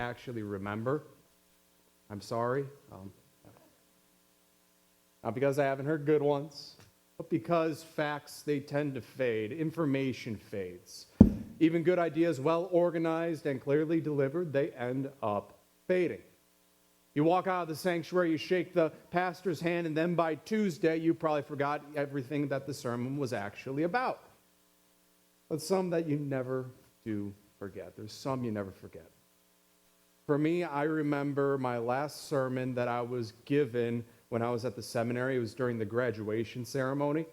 actually remember. I'm sorry. Not because I haven't heard good ones, but because facts, they tend to fade. Information fades. Even good ideas, well organized and clearly delivered, they end up fading. You walk out of the sanctuary, you shake the pastor's hand, and then by Tuesday, you probably forgot everything that the sermon was actually about. But some that you never do forget. There's some you never forget. For me, I remember my last sermon that I was given when I was at the seminary. It was during the graduation ceremony.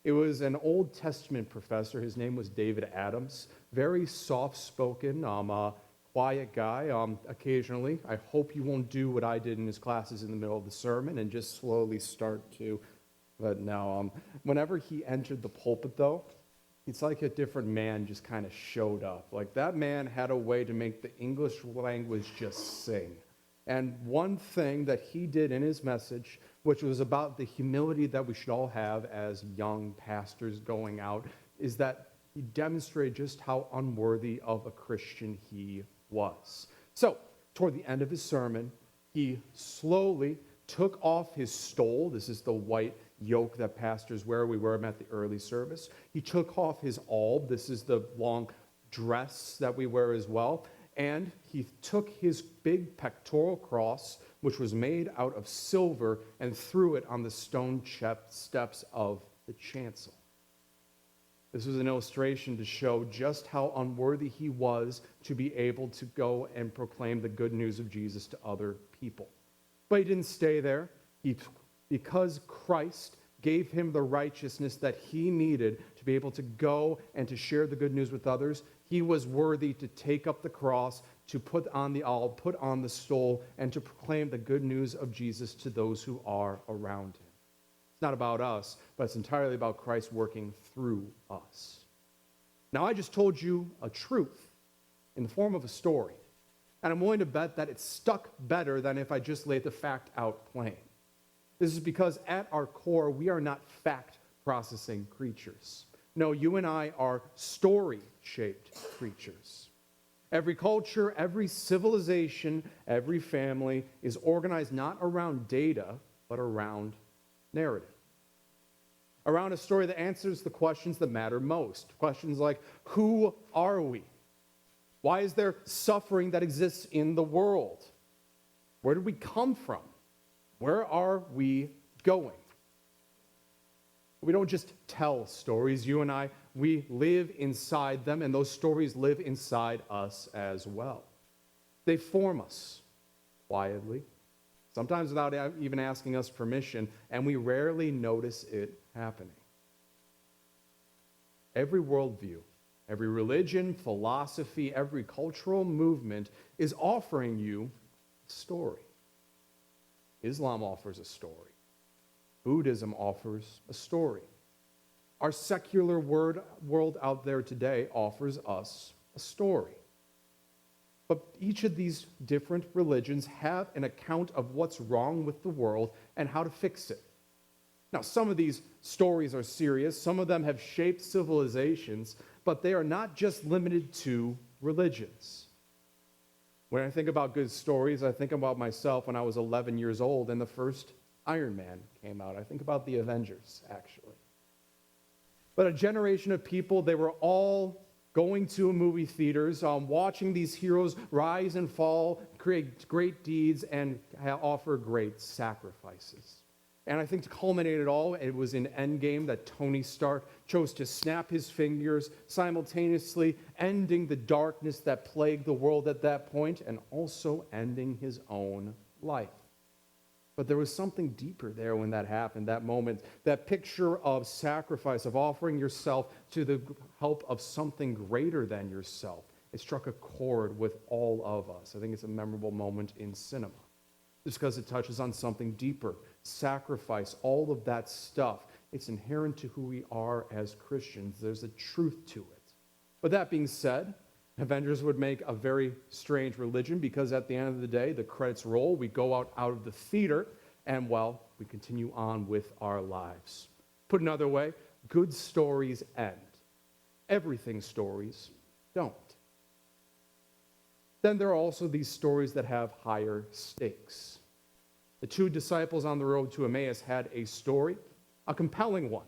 It was an Old Testament professor. His name was David Adams. Very soft-spoken, quiet guy. Occasionally, I hope you won't do what I did in his classes in the middle of the sermon and just slowly start to. But no, whenever he entered the pulpit, though, it's like a different man just kind of showed up. Like that man had a way to make the English language just sing. And one thing that he did in his message, which was about the humility that we should all have as young pastors going out, is that he demonstrated just how unworthy of a Christian he was. So, toward the end of his sermon, he slowly took off his stole. This is the white yoke that pastors wear. We wear them at the early service. He took off his alb. This is the long dress that we wear as well. And he took his big pectoral cross, which was made out of silver, and threw it on the stone steps of the chancel. This was an illustration to show just how unworthy he was to be able to go and proclaim the good news of Jesus to other people. But he didn't stay there. Because Christ gave him the righteousness that he needed to be able to go and to share the good news with others, he was worthy to take up the cross, to put on the alb, put on the stole, and to proclaim the good news of Jesus to those who are around him. It's not about us, but it's entirely about Christ working through us. Now, I just told you a truth in the form of a story, and I'm willing to bet that it stuck better than if I just laid the fact out plain. This is because at our core, we are not fact-processing creatures. No, you and I are story-shaped creatures. Every culture, every civilization, every family is organized not around data, but around narrative. Around a story that answers the questions that matter most. Questions like, who are we? Why is there suffering that exists in the world? Where did we come from? Where are we going? We don't just tell stories. You and I, we live inside them, and those stories live inside us as well. They form us quietly, sometimes without even asking us permission, and we rarely notice it happening. Every worldview, every religion, philosophy, every cultural movement is offering you a story. Islam offers a story. Buddhism offers a story. Our secular world out there today offers us a story. But each of these different religions have an account of what's wrong with the world and how to fix it. Now, some of these stories are serious. Some of them have shaped civilizations, but they are not just limited to religions. When I think about good stories, I think about myself when I was 11 years old and the first Iron Man came out. I think about the Avengers, actually. But a generation of people, they were all going to movie theaters, watching these heroes rise and fall, create great deeds, and offer great sacrifices. And I think to culminate it all, it was in Endgame that Tony Stark chose to snap his fingers, simultaneously ending the darkness that plagued the world at that point and also ending his own life. But there was something deeper there when that happened, that moment, that picture of sacrifice, of offering yourself to the help of something greater than yourself. It struck a chord with all of us. I think it's a memorable moment in cinema. Just because it touches on something deeper, sacrifice, all of that stuff. It's inherent to who we are as Christians. There's a truth to it. But that being said, Avengers would make a very strange religion because at the end of the day, the credits roll, we go out of the theater, and, well, we continue on with our lives. Put another way, good stories end. Everything stories don't. then there are also these stories that have higher stakes. The two disciples on the road to Emmaus had a story, a compelling one.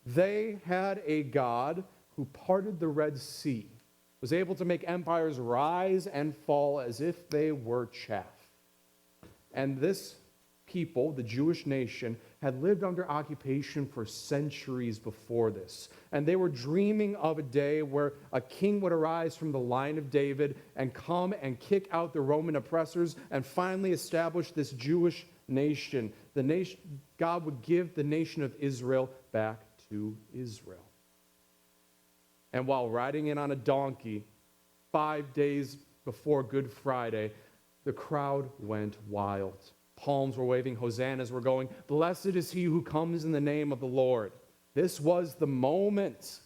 They had a God who parted the Red Sea, was able to make empires rise and fall as if they were chaff. And this people, the Jewish nation, had lived under occupation for centuries before this. And they were dreaming of a day where a king would arise from the line of David and come and kick out the Roman oppressors and finally establish this Jewish nation. God would give the nation of Israel back to Israel. And while riding in on a donkey 5 days before Good Friday, the crowd went wild. Palms were waving, hosannas were going, "Blessed is he who comes in the name of the Lord." This was the moment,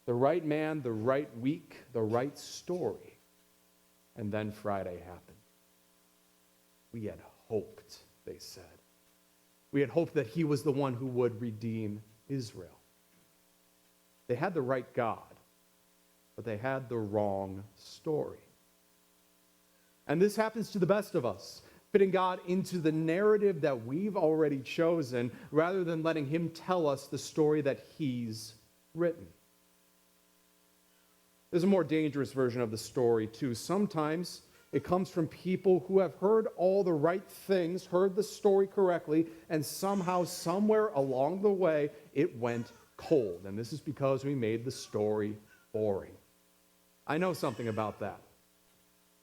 the right man, the right week, the right story. And then Friday happened. We had hoped, they said. We had hoped that he was the one who would redeem Israel. They had the right God, but they had the wrong story. And this happens to the best of us, fitting God into the narrative that we've already chosen rather than letting him tell us the story that he's written. There's a more dangerous version of the story, too. Sometimes it comes from people who have heard all the right things, heard the story correctly, and somehow, somewhere along the way, it went cold. And this is because we made the story boring. I know something about that.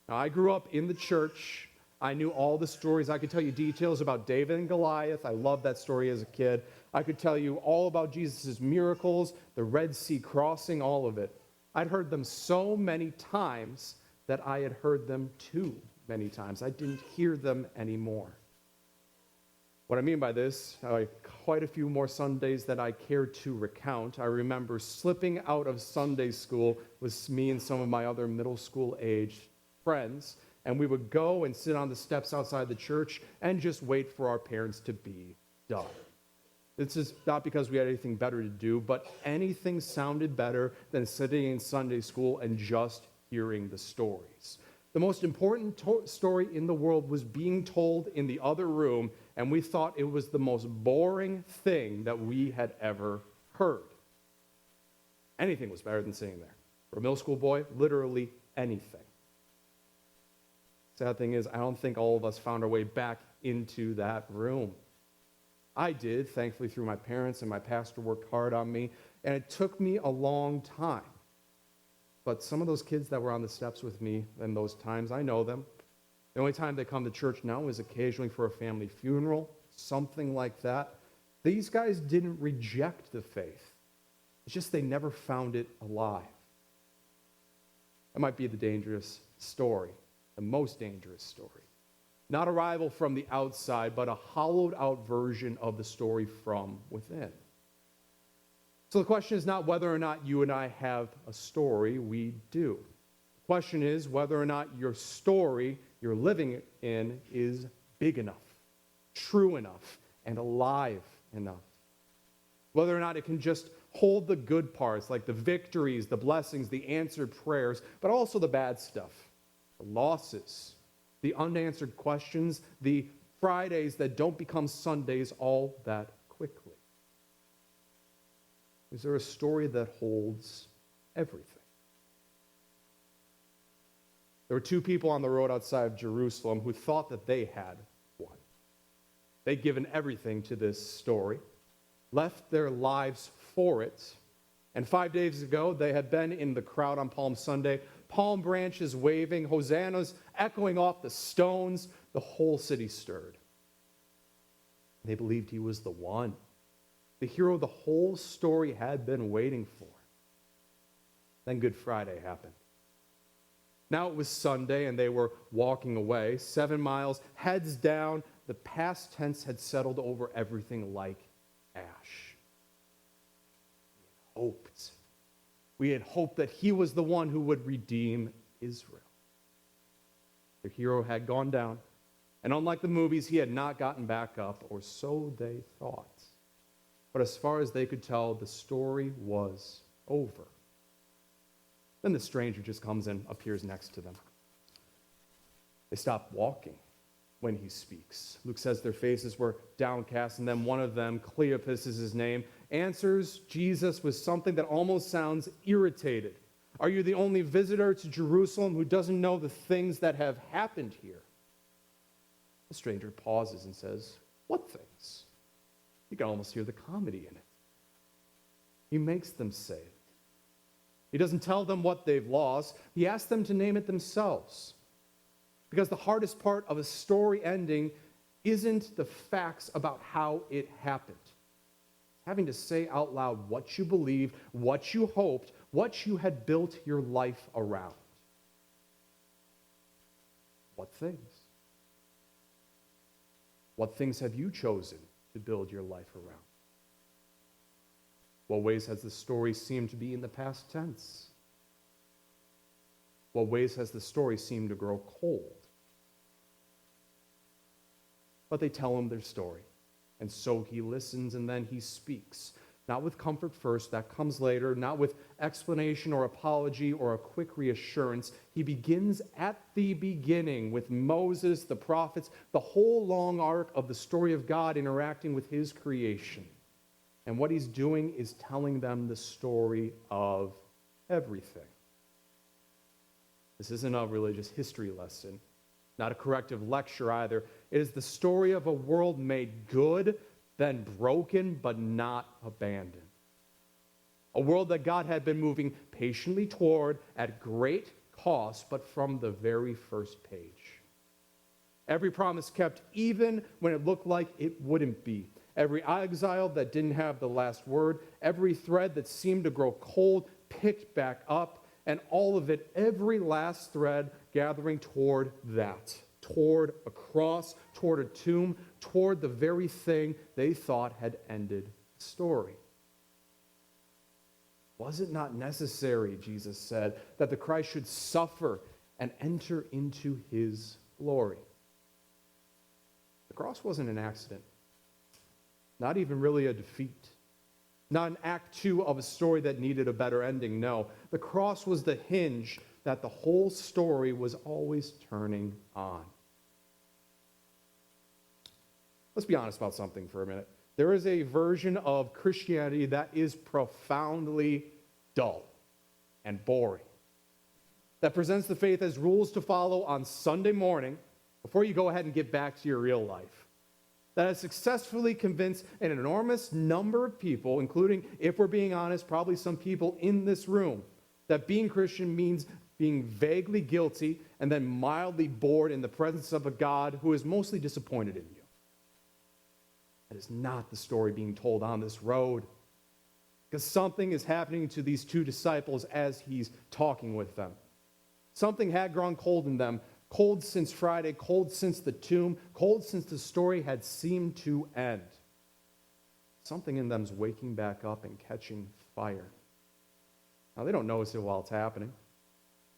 Now, I grew up in the church. I knew all the stories. I could tell you details about David and Goliath. I loved that story as a kid. I could tell you all about Jesus' miracles, the Red Sea crossing, all of it. I'd heard them so many times that I had heard them too many times. I didn't hear them anymore. What I mean by this, quite a few more Sundays that I care to recount. I remember slipping out of Sunday school with me and some of my other middle school age friends, and we would go and sit on the steps outside the church and just wait for our parents to be done. This is not because we had anything better to do, but anything sounded better than sitting in Sunday school and just hearing the stories. The most important story in the world was being told in the other room, and we thought it was the most boring thing that we had ever heard. Anything was better than sitting there. For a middle school boy, literally anything. Sad thing is, I don't think all of us found our way back into that room. I did, thankfully, through my parents, and my pastor worked hard on me, and it took me a long time. But some of those kids that were on the steps with me in those times, I know them. The only time they come to church now is occasionally for a family funeral, something like that. These guys didn't reject the faith. It's just they never found it alive. That might be the dangerous story. The most dangerous story. Not a rival from the outside, but a hollowed out version of the story from within. So the question is not whether or not you and I have a story. We do. The question is whether or not your story you're living in is big enough, true enough, and alive enough. Whether or not it can just hold the good parts, like the victories, the blessings, the answered prayers, but also the bad stuff. The losses, the unanswered questions, the Fridays that don't become Sundays all that quickly. Is there a story that holds everything? There were two people on the road outside of Jerusalem who thought that they had one. They'd given everything to this story, left their lives for it, and 5 days ago they had been in the crowd on Palm Sunday, palm branches waving, hosannas echoing off the stones. The whole city stirred. They believed he was the one, the hero the whole story had been waiting for. Then Good Friday happened. Now it was Sunday, and they were walking away, 7 miles, heads down. The past tense had settled over everything like ash. We had hoped that he was the one who would redeem Israel. The hero had gone down, and unlike the movies, he had not gotten back up, or so they thought. But as far as they could tell, the story was over. Then the stranger just comes and appears next to them. They stop walking when he speaks. Luke says their faces were downcast, and then one of them, Cleopas is his name, answers Jesus with something that almost sounds irritated. Are you the only visitor to Jerusalem who doesn't know the things that have happened here? The stranger pauses and says, what things? You can almost hear the comedy in it. He makes them say it. He doesn't tell them what they've lost. He asks them to name it themselves. Because the hardest part of a story ending isn't the facts about how it happened. Having to say out loud what you believed, what you hoped, what you had built your life around. What things? What things have you chosen to build your life around? What ways has the story seemed to be in the past tense? What ways has the story seemed to grow cold? But they tell him their story, and so he listens and then he speaks. Not with comfort first, that comes later, not with explanation or apology or a quick reassurance. He begins at the beginning with Moses, the prophets, the whole long arc of the story of God interacting with his creation. And what he's doing is telling them the story of everything. This isn't a religious history lesson, not a corrective lecture either. It is the story of a world made good, then broken, but not abandoned. A world that God had been moving patiently toward at great cost, but from the very first page. Every promise kept even when it looked like it wouldn't be. Every exile that didn't have the last word, every thread that seemed to grow cold, picked back up, and all of it, every last thread gathering toward that, toward a cross, toward a tomb, toward the very thing they thought had ended the story. Was it not necessary, Jesus said, that the Christ should suffer and enter into his glory? The cross wasn't an accident. Not even really a defeat. Not an act two of a story that needed a better ending. No, the cross was the hinge that the whole story was always turning on. Let's be honest about something for a minute. There is a version of Christianity that is profoundly dull and boring. That presents the faith as rules to follow on Sunday morning before you go ahead and get back to your real life. That has successfully convinced an enormous number of people, including, if we're being honest, probably some people in this room, that being Christian means being vaguely guilty and then mildly bored in the presence of a God who is mostly disappointed in you. That is not the story being told on this road. Because something is happening to these two disciples as he's talking with them. Something had grown cold in them. Cold since Friday, cold since the tomb, cold since the story had seemed to end. Something in them's waking back up and catching fire. Now, they don't notice it while it's happening.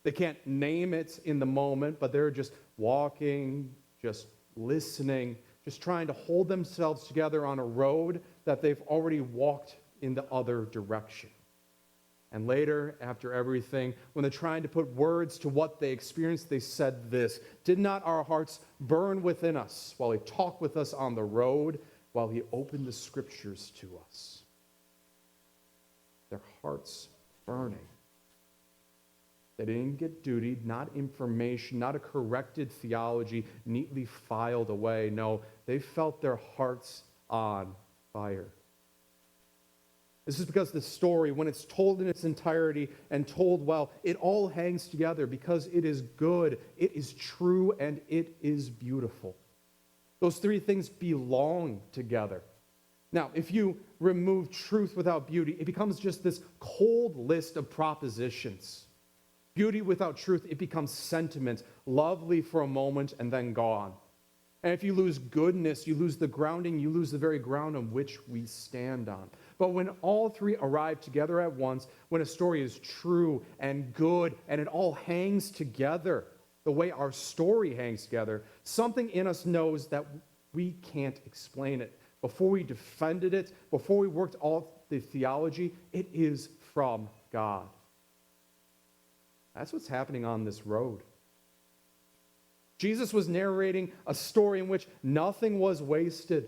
They can't name it in the moment, but they're just walking, just listening, just trying to hold themselves together on a road that they've already walked in the other direction. And later, after everything, when they're trying to put words to what they experienced, they said this: "Did not our hearts burn within us while he talked with us on the road, while he opened the scriptures to us?" Their hearts burning. They didn't get duty, not information, not a corrected theology neatly filed away. No, they felt their hearts on fire. This is because the story, when it's told in its entirety and told well, it all hangs together because it is good, it is true, and it is beautiful. Those three things belong together. Now, if you remove truth without beauty, it becomes just this cold list of propositions. Beauty without truth, it becomes sentiment, lovely for a moment and then gone. And if you lose goodness, you lose the grounding, you lose the very ground on which we stand on. But when all three arrive together at once, when a story is true and good and it all hangs together, the way our story hangs together, something in us knows that we can't explain it. Before we defended it, before we worked all the theology, it is from God. That's what's happening on this road. Jesus was narrating a story in which nothing was wasted,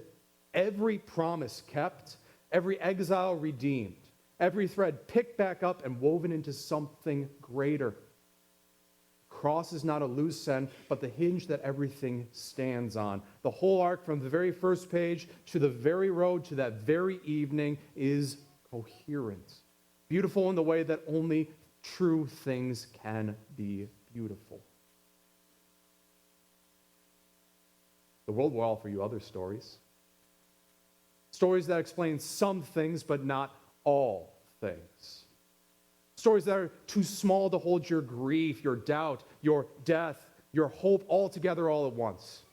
every promise kept, every exile redeemed, every thread picked back up and woven into something greater. Cross is not a loose end, but the hinge that everything stands on. The whole arc from the very first page to the very road to that very evening is coherent. Beautiful in the way that only true things can be beautiful. The world will offer you other stories. Stories that explain some things, but not all things. Stories that are too small to hold your grief, your doubt, your death, your hope all together all at once.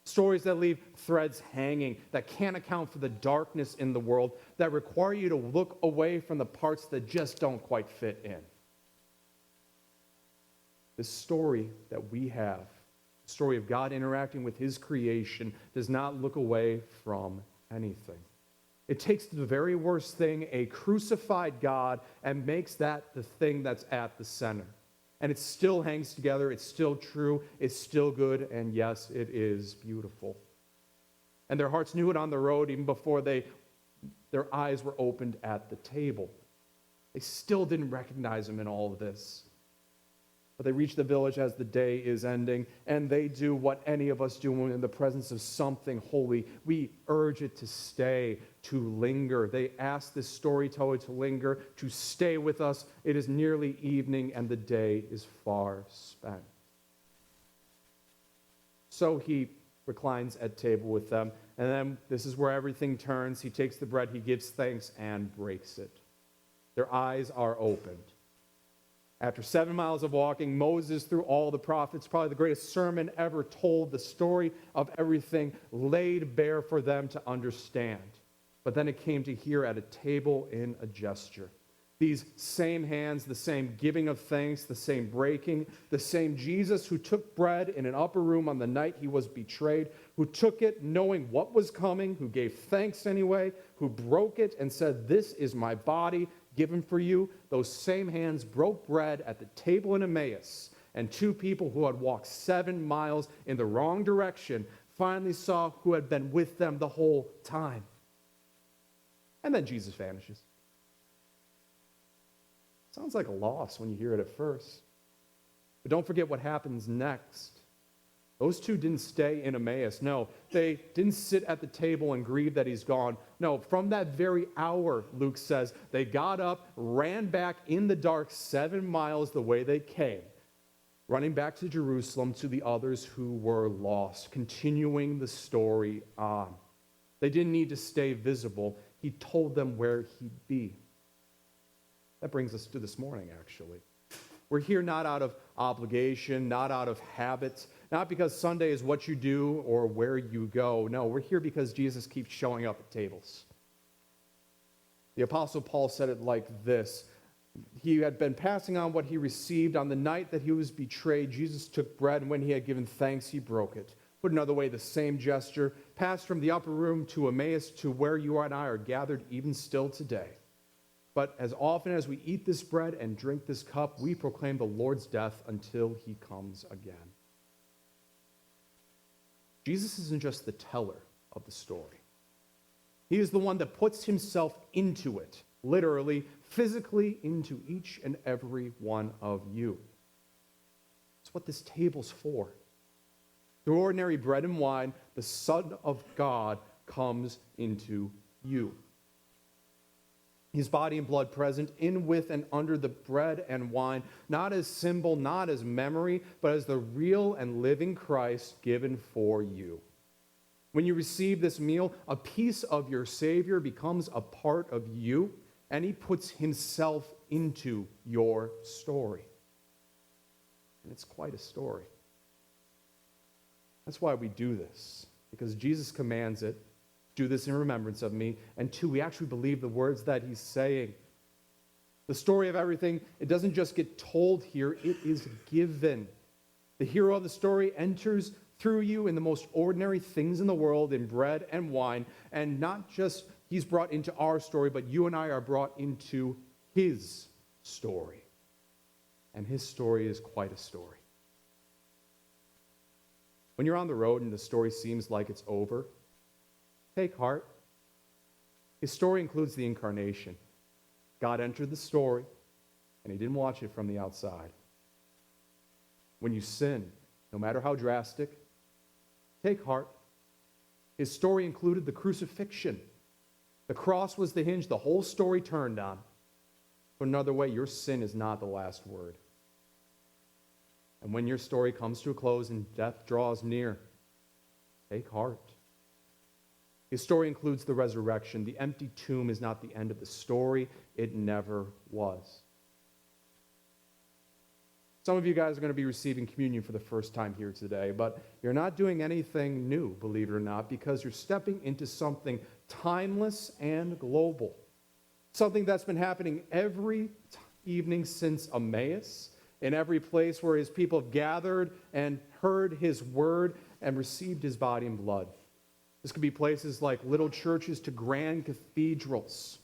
Stories that leave threads hanging, that can't account for the darkness in the world, that require you to look away from the parts that just don't quite fit in. The story that we have, the story of God interacting with his creation, does not look away from anything. It takes the very worst thing, a crucified God, and makes that the thing that's at the center. And it still hangs together, it's still true, it's still good, and yes, it is beautiful. And their hearts knew it on the road even before their eyes were opened at the table. They still didn't recognize him in all of this. But they reach the village as the day is ending, and they do what any of us do when in the presence of something holy. We urge it to stay, to linger. They ask this storyteller to linger, to stay with us. It is nearly evening, and the day is far spent. So he reclines at table with them, and then this is where everything turns. He takes the bread, he gives thanks, and breaks it. Their eyes are opened. After 7 miles of walking, Moses, through all the prophets, probably the greatest sermon ever told, the story of everything laid bare for them to understand. But then it came to here at a table in a gesture. These same hands, the same giving of thanks, the same breaking, the same Jesus who took bread in an upper room on the night he was betrayed, who took it knowing what was coming, who gave thanks anyway, who broke it and said, "This is my body given for you." Those same hands broke bread at the table in Emmaus, and two people who had walked 7 miles in the wrong direction finally saw who had been with them the whole time. And then Jesus vanishes. Sounds like a loss when you hear it at first. But don't forget what happens next. Those two didn't stay in Emmaus. No, they didn't sit at the table and grieve that he's gone. No, from that very hour, Luke says, they got up, ran back in the dark 7 miles the way they came, running back to Jerusalem to the others who were lost, continuing the story on. They didn't need to stay visible. He told them where he'd be. That brings us to this morning, actually. We're here not out of obligation, not out of habit, not because Sunday is what you do or where you go. No, we're here because Jesus keeps showing up at tables. The Apostle Paul said it like this. He had been passing on what he received on the night that he was betrayed. Jesus took bread, and when he had given thanks, he broke it. Put another way, the same gesture passed from the upper room to Emmaus to where you and I are gathered even still today. But as often as we eat this bread and drink this cup, we proclaim the Lord's death until he comes again. Jesus isn't just the teller of the story. He is the one that puts himself into it, literally, physically into each and every one of you. It's what this table's for. Through ordinary bread and wine, the Son of God comes into you. His body and blood present in, with, and under the bread and wine, not as symbol, not as memory, but as the real and living Christ given for you. When you receive this meal, a piece of your Savior becomes a part of you, and he puts himself into your story. And it's quite a story. That's why we do this, because Jesus commands it. Do this in remembrance of me. And two, we actually believe the words that he's saying. The story of everything, it doesn't just get told here, it is given. The hero of the story enters through you in the most ordinary things in the world, in bread and wine, and not just he's brought into our story, but you and I are brought into his story. And his story is quite a story. When you're on the road and the story seems like it's over, take heart. His story includes the incarnation. God entered the story, and he didn't watch it from the outside. When you sin, no matter how drastic, take heart. His story included the crucifixion. The cross was the hinge the whole story turned on. Put another way, your sin is not the last word. And when your story comes to a close and death draws near, take heart. His story includes the resurrection. The empty tomb is not the end of the story. It never was. Some of you guys are going to be receiving communion for the first time here today, but you're not doing anything new, believe it or not, because you're stepping into something timeless and global. Something that's been happening every evening since Emmaus, in every place where his people have gathered and heard his word and received his body and blood. This could be places like little churches to grand cathedrals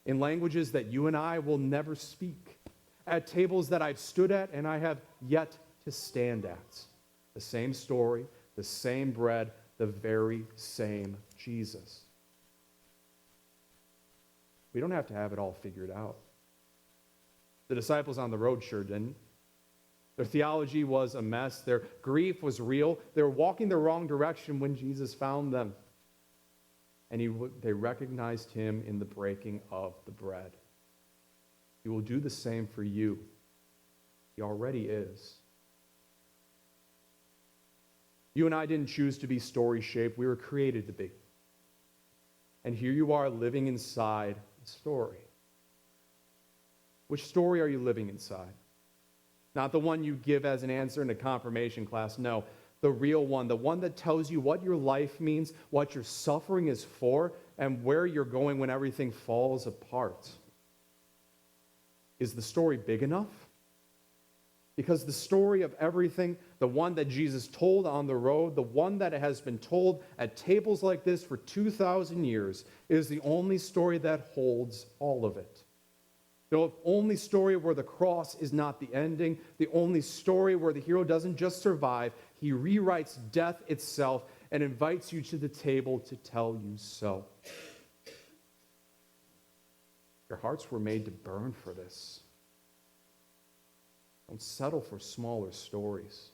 in languages that you and I will never speak, at tables that I've stood at and I have yet to stand at. The same story, the same bread, the very same Jesus. We don't have to have it all figured out. The disciples on the road sure didn't. Their theology was a mess. Their grief was real. They were walking the wrong direction when Jesus found them. And they recognized him in the breaking of the bread. He will do the same for you. He already is. You and I didn't choose to be story-shaped. We were created to be. And here you are living inside a story. Which story are you living inside? Not the one you give as an answer in a confirmation class. No, the real one. The one that tells you what your life means, what your suffering is for, and where you're going when everything falls apart. Is the story big enough? Because the story of everything, the one that Jesus told on the road, the one that has been told at tables like this for 2,000 years, is the only story that holds all of it. The only story where the cross is not the ending, the only story where the hero doesn't just survive, he rewrites death itself and invites you to the table to tell you so. Your hearts were made to burn for this. Don't settle for smaller stories.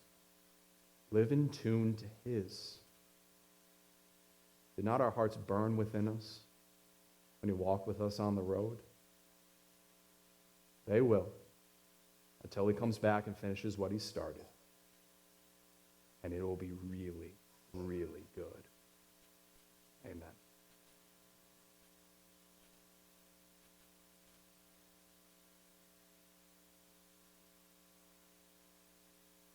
Live in tune to his. Did not our hearts burn within us when he walked with us on the road? They will, until he comes back and finishes what he started. And it will be really